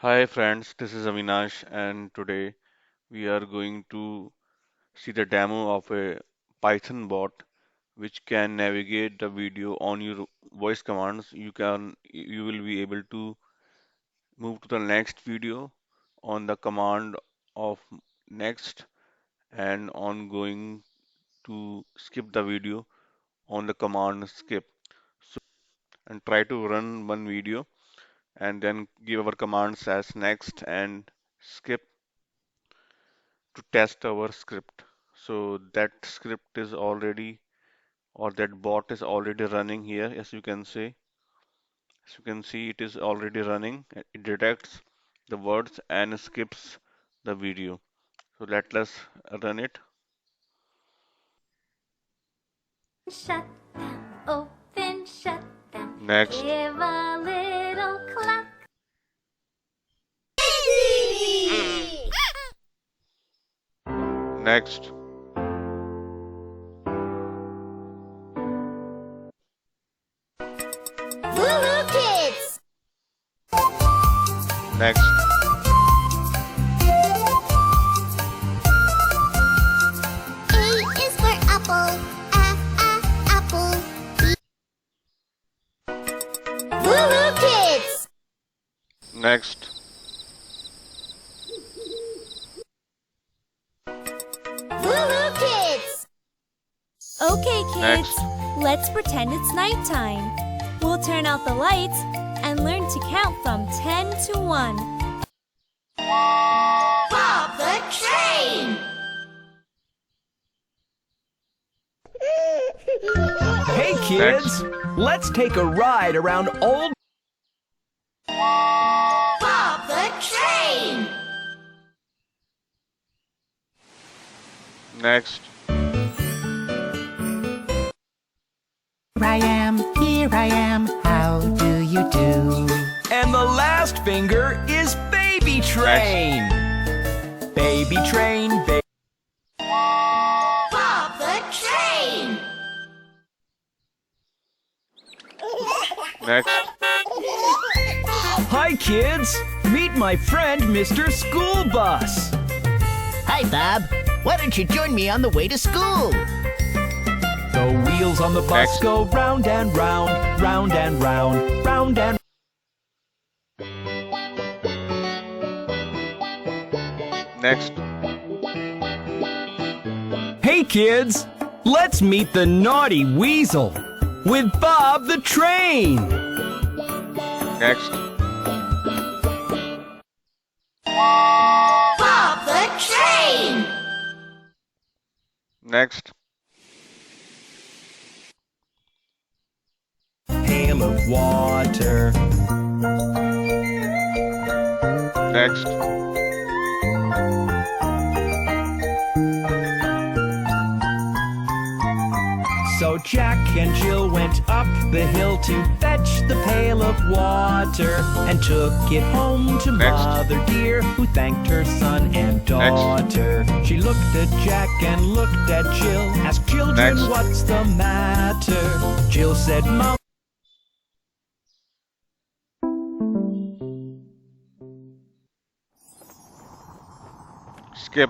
Hi friends, this is Avinash and today we are going to see the demo of a Python bot which can navigate the video on your voice commands. You will be able to move to the next video on the command of next and on going to skip the video on the command skip. And try to run one video and then give our commands as next and skip to test our script. So that script is already, or that bot is already running here, as you can see. As you can see, it is already running. It detects the words and skips the video. So let us run it. Shut them, open, shut them. Next, Give a little clap. next, Woohoo kids! next, A is for apple, apple. Woohoo kids! next, Woohoo kids! Okay, kids, next, let's pretend it's nighttime. We'll turn out the lights and learn to count from 10 to 1. Bob the train! Hey kids, let's take a ride around old Bob the train! next, Here I am, how do you do? and the last finger is baby train. Baby train, Bob the train! next, Hi kids, meet my friend Mr. School Bus. Hi, Bob. Why don't you join me on the way to school? The wheels on the bus Next. go round and round, round and round, round and next, Hey kids, let's meet the naughty weasel with Bob the train. next, Bob the train! next, Pail of water. next, So Jack and Jill went up the hill to fetch the pail of water and took it home to Next. Mother dear, who thanked her son and daughter. She looked at Jack and looked at Jill, asked children, Next. what's the matter? Jill said, Mom. skip.